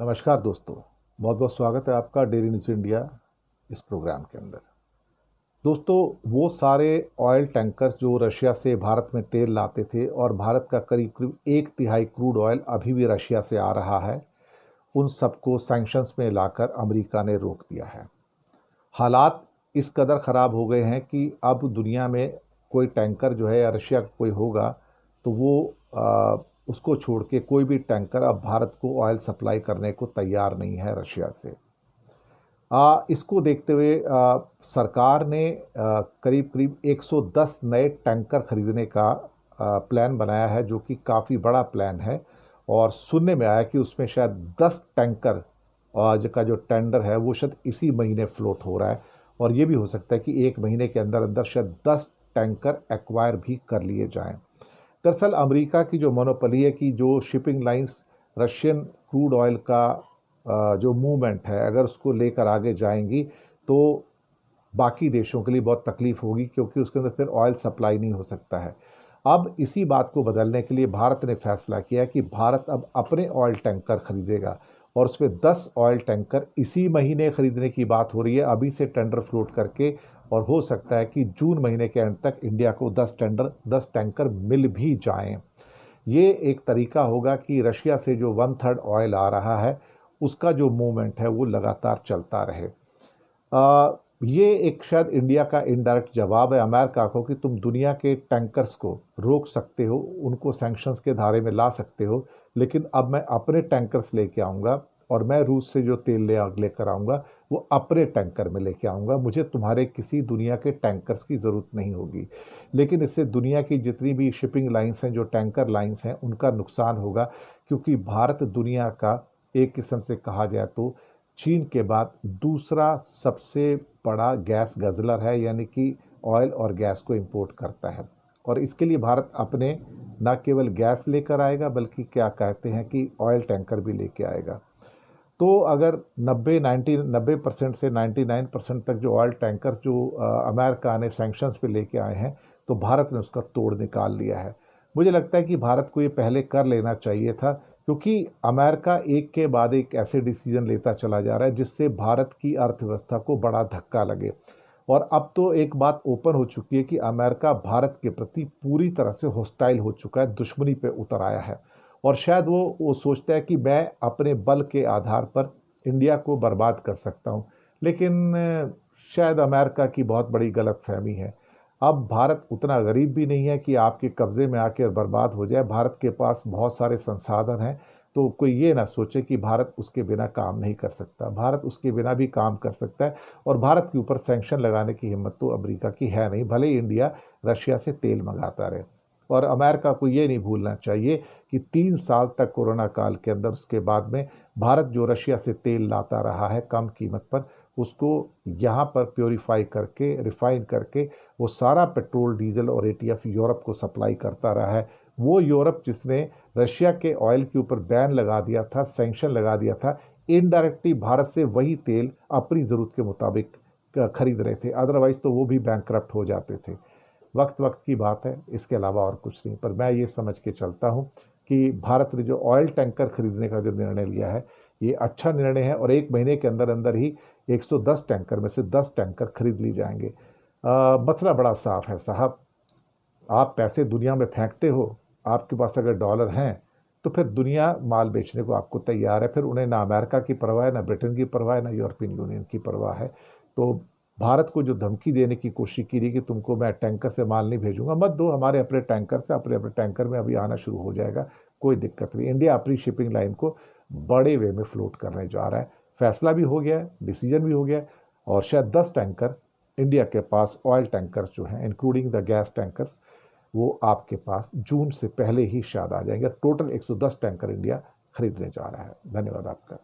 नमस्कार दोस्तों, बहुत बहुत स्वागत है आपका डेली न्यूज़ इंडिया इस प्रोग्राम के अंदर। दोस्तों, वो सारे ऑयल टैंकर जो रशिया से भारत में तेल लाते थे और भारत का करीब करीब 1/3 क्रूड ऑयल अभी भी रशिया से आ रहा है, उन सबको सैंक्शंस में लाकर अमेरिका ने रोक दिया है। हालात इस कदर ख़राब हो गए हैं कि अब दुनिया में कोई टैंकर जो है या रशिया का कोई होगा तो वो उसको छोड़ के कोई भी टैंकर अब भारत को ऑयल सप्लाई करने को तैयार नहीं है रशिया से। इसको देखते हुए सरकार ने करीब करीब 110 नए टैंकर खरीदने का प्लान बनाया है, जो कि काफ़ी बड़ा प्लान है। और सुनने में आया कि उसमें शायद 10 टैंकर का जो टेंडर है वो शायद इसी महीने फ्लोट हो रहा है। और ये भी हो सकता है कि एक महीने के अंदर अंदर शायद 10 टैंकर एक्वायर भी कर लिए जाएं। दरअसल अमेरिका की जो मोनोपोली है कि जो shipping lines Russian crude oil का जो मूवमेंट है, अगर उसको लेकर आगे जाएंगी तो बाकी देशों के लिए बहुत तकलीफ होगी, क्योंकि उसके अंदर फिर ऑयल सप्लाई नहीं हो सकता है। अब इसी बात को बदलने के लिए भारत ने फैसला किया कि भारत अब अपने ऑयल टैंकर खरीदेगा और उसमें 10 ऑयल टैंकर इसी महीने खरीदने की बात हो रही है, अभी से टेंडर फ्लोट करके। और हो सकता है कि जून महीने के अंत तक इंडिया को 10 टैंकर मिल भी जाएं। ये एक तरीका होगा कि रशिया से जो 1/3 ऑयल आ रहा है उसका जो मूवमेंट है वो लगातार चलता रहे। ये एक शायद इंडिया का इनडायरेक्ट जवाब है अमेरिका को कि तुम दुनिया के टैंकर्स को रोक सकते हो, उनको सैंक्शंस के धारे में ला सकते हो, लेकिन अब मैं अपने टैंकर्स लेके आऊँगा और मैं रूस से जो तेल लेकर आऊँगा वो अपने टैंकर में लेके आऊँगा। मुझे तुम्हारे किसी दुनिया के टैंकर्स की ज़रूरत नहीं होगी। लेकिन इससे दुनिया की जितनी भी शिपिंग लाइन्स हैं, जो टैंकर लाइन्स हैं, उनका नुकसान होगा, क्योंकि भारत दुनिया का एक किस्म से कहा जाए तो चीन के बाद दूसरा सबसे बड़ा गैस गज़लर है, यानी कि ऑयल और गैस को इंपोर्ट करता है। और इसके लिए भारत अपने न केवल गैस लेकर आएगा बल्कि क्या कहते हैं कि ऑयल टैंकर भी लेके आएगा। तो अगर 90% से 99% तक जो ऑयल टैंकर जो अमेरिका ने सैंक्शंस पे लेके आए हैं, तो भारत ने उसका तोड़ निकाल लिया है। मुझे लगता है कि भारत को ये पहले कर लेना चाहिए था, क्योंकि अमेरिका एक के बाद एक ऐसे डिसीजन लेता चला जा रहा है जिससे भारत की अर्थव्यवस्था को बड़ा धक्का लगे। और अब तो एक बात ओपन हो चुकी है कि अमेरिका भारत के प्रति पूरी तरह से हॉस्टाइल हो चुका है, दुश्मनी पे उतर आया है। और शायद वो सोचता है कि मैं अपने बल के आधार पर इंडिया को बर्बाद कर सकता हूँ। लेकिन शायद अमेरिका की बहुत बड़ी गलतफहमी है। अब भारत उतना गरीब भी नहीं है कि आपके कब्ज़े में आकर बर्बाद हो जाए। भारत के पास बहुत सारे संसाधन हैं, तो कोई ये ना सोचे कि भारत उसके बिना काम नहीं कर सकता। भारत उसके बिना भी काम कर सकता है। और भारत के ऊपर सैंक्शन लगाने की हिम्मत तो अमेरिका की है नहीं, भले ही इंडिया रशिया से तेल मंगाता रहे। और अमेरिका को ये नहीं भूलना चाहिए कि 3 साल तक कोरोना काल के अंदर, उसके बाद में भारत जो रशिया से तेल लाता रहा है कम कीमत पर, उसको यहाँ पर प्योरीफाई करके, रिफाइन करके वो सारा पेट्रोल, डीजल और एटीएफ यूरोप को सप्लाई करता रहा है। वो यूरोप जिसने रशिया के ऑयल के ऊपर बैन लगा दिया था, सैंक्शन लगा दिया था, इनडायरेक्टली भारत से वही तेल अपनी ज़रूरत के मुताबिक खरीद रहे थे। अदरवाइज़ तो वो भी बैंकक्रप्ट हो जाते थे। वक्त वक्त की बात है, इसके अलावा और कुछ नहीं। पर मैं ये समझ के चलता हूँ कि भारत ने जो ऑयल टैंकर खरीदने का जो निर्णय लिया है, ये अच्छा निर्णय है। और एक महीने के अंदर अंदर ही 110 टैंकर में से 10 टैंकर खरीद ली जाएंगे। मसला बड़ा साफ है साहब, आप पैसे दुनिया में फेंकते हो, आपके पास अगर डॉलर हैं तो फिर दुनिया माल बेचने को आपको तैयार है। फिर उन्हें ना अमेरिका की परवाह है, ना ब्रिटेन की परवाह है, ना यूरोपियन यूनियन की परवाह है। तो भारत को जो धमकी देने की कोशिश की रही कि तुमको मैं टैंकर से माल नहीं भेजूंगा, मत दो, हमारे अपने टैंकर से, अपने अपने टैंकर में अभी आना शुरू हो जाएगा, कोई दिक्कत नहीं। इंडिया अपनी शिपिंग लाइन को बड़े वे में फ्लोट करने जा रहा है। फैसला भी हो गया है, डिसीजन भी हो गया है। और शायद 10 टैंकर इंडिया के पास ऑयल टैंकर जो हैं, इंक्लूडिंग द गैस टैंकर्स, वो आपके पास जून से पहले ही शायद आ जाएंगे। टोटल 110 टैंकर इंडिया खरीदने जा रहा है। धन्यवाद आपका।